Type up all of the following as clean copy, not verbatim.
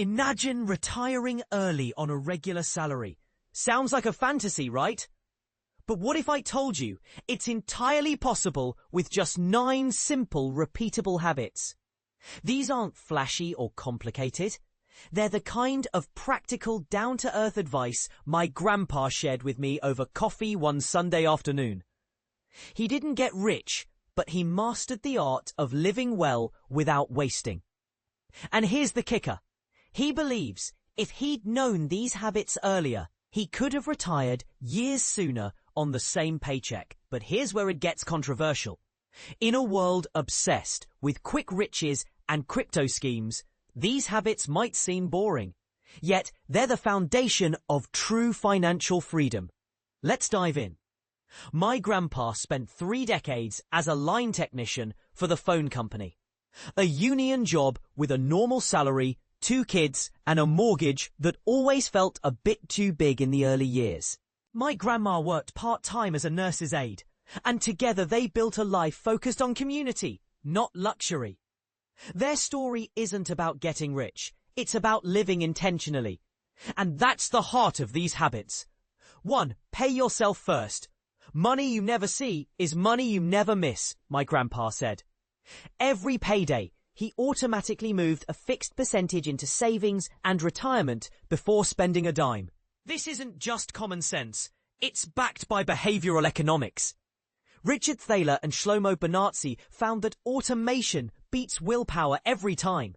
Imagine retiring early on a regular salary. Sounds like a fantasy, right? But what if I told you it's entirely possible with just 9 simple, repeatable habits? These aren't flashy or complicated. They're the kind of practical, down-to-earth advice my grandpa shared with me over coffee one Sunday afternoon. He didn't get rich, but he mastered the art of living well without wasting. And here's the kicker. He believes if he'd known these habits earlier, he could have retired years sooner on the same paycheck. But here's where it gets controversial. In a world obsessed with quick riches and crypto schemes, these habits might seem boring. Yet they're the foundation of true financial freedom. Let's dive in. My grandpa spent 3 decades as a line technician for the phone company. A union job with a normal salary, 2 kids, and a mortgage that always felt a bit too big in the early years. My grandma worked part-time as a nurse's aide, and together they built a life focused on community, not luxury. Their story isn't about getting rich, it's about living intentionally. And that's the heart of these habits. 1. Pay yourself first. Money you never see is money you never miss, my grandpa said. Every payday, he automatically moved a fixed percentage into savings and retirement before spending a dime. This isn't just common sense, it's backed by behavioral economics. Richard Thaler and Shlomo Benartzi found that automation beats willpower every time.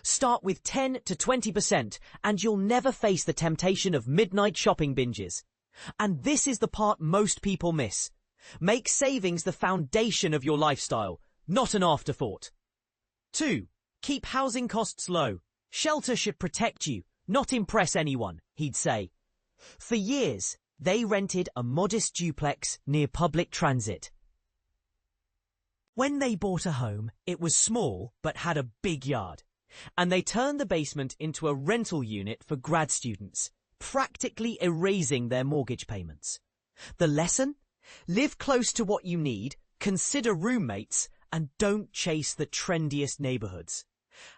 Start with 10 to 20% and you'll never face the temptation of midnight shopping binges. And this is the part most people miss. Make savings the foundation of your lifestyle, not an afterthought. 2. Keep housing costs low. Shelter should protect you, not impress anyone, he'd say. For years, they rented a modest duplex near public transit. When they bought a home, it was small but had a big yard. And they turned the basement into a rental unit for grad students, practically erasing their mortgage payments. The lesson? Live close to what you need, consider roommates, and don't chase the trendiest neighborhoods.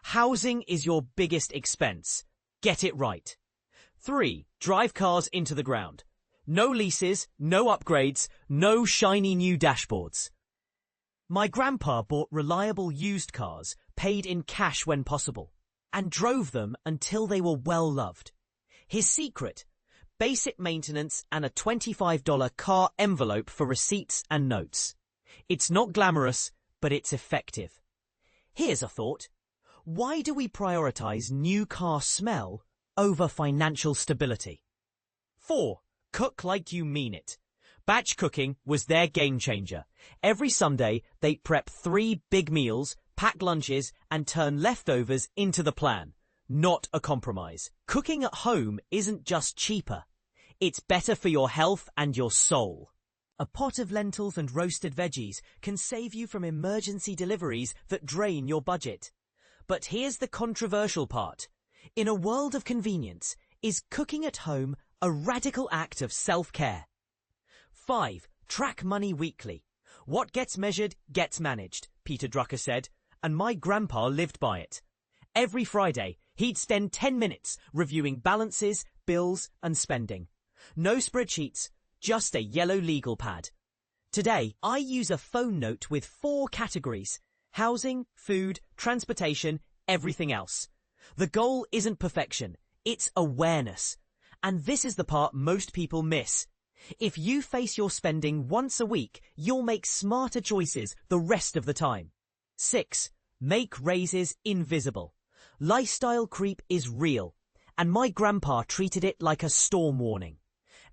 Housing is your biggest expense. Get it right. 3. Drive cars into the ground. No leases, no upgrades, no shiny new dashboards. My grandpa bought reliable used cars, paid in cash when possible, and drove them until they were well loved. His secret? Basic maintenance and a $25 car envelope for receipts and notes. It's not glamorous, but it's effective. Here's a thought. Why do we prioritize new car smell over financial stability? 4. Cook like you mean it. Batch cooking was their game changer. Every Sunday, they'd prep 3 big meals, pack lunches, and turn leftovers into the plan. Not a compromise. Cooking at home isn't just cheaper. It's better for your health and your soul. A pot of lentils and roasted veggies can save you from emergency deliveries that drain your budget. But here's the controversial part. In a world of convenience, is cooking at home a radical act of self-care? 5. Track money weekly. What gets measured gets managed, Peter Drucker said, and my grandpa lived by it. Every Friday, he'd spend 10 minutes reviewing balances, bills, and spending. No spreadsheets, just a yellow legal pad. Today, I use a phone note with 4 categories: housing, food, transportation, everything else. The goal isn't perfection, it's awareness. And this is the part most people miss. If you face your spending once a week, you'll make smarter choices the rest of the time. 6. Make raises invisible. Lifestyle creep is real, and my grandpa treated it like a storm warning.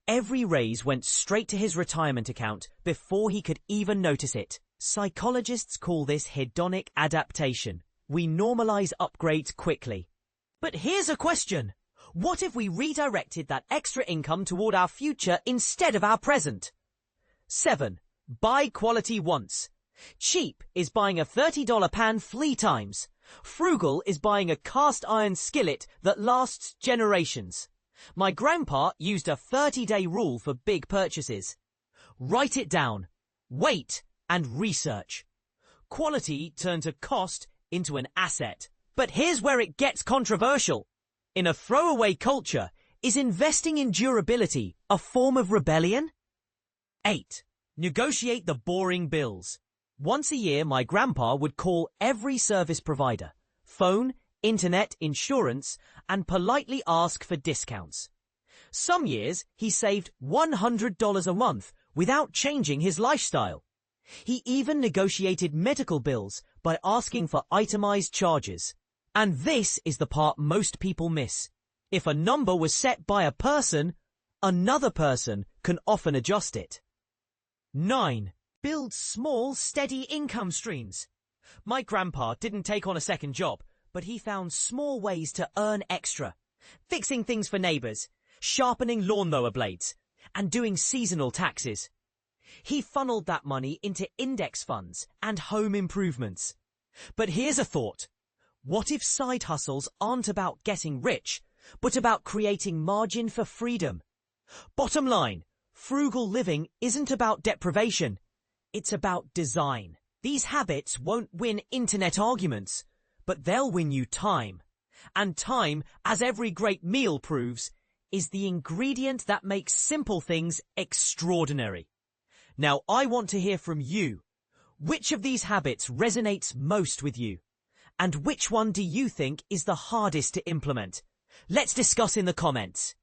Every raise went straight to his retirement account before he could even notice it. Psychologists call this hedonic adaptation. We normalize upgrades quickly. But here's a question. What if we redirected that extra income toward our future instead of our present? 7. Buy quality once. Cheap is buying a $30 pan 3 times. Frugal is buying a cast iron skillet that lasts generations. My grandpa used a 30-day rule for big purchases. Write it down, wait, and research. Quality turns a cost into an asset. But here's where it gets controversial. In a throwaway culture, is investing in durability a form of rebellion? 8. Negotiate the boring bills. Once a year, my grandpa would call every service provider, phone, internet, insurance, and politely ask for discounts. Some years, he saved $100 a month without changing his lifestyle. He even negotiated medical bills by asking for itemized charges. And this is the part most people miss. If a number was set by a person, another person can often adjust it. 9. Build small, steady income streams. My grandpa didn't take on a second job, but he found small ways to earn extra. Fixing things for neighbors, sharpening lawnmower blades, and doing seasonal taxes. He funneled that money into index funds and home improvements. But here's a thought. What if side hustles aren't about getting rich, but about creating margin for freedom? Bottom line, frugal living isn't about deprivation. It's about design. These habits won't win internet arguments, but they'll win you time. And time, as every great meal proves, is the ingredient that makes simple things extraordinary. Now, I want to hear from you. Which of these habits resonates most with you? And which one do you think is the hardest to implement? Let's discuss in the comments.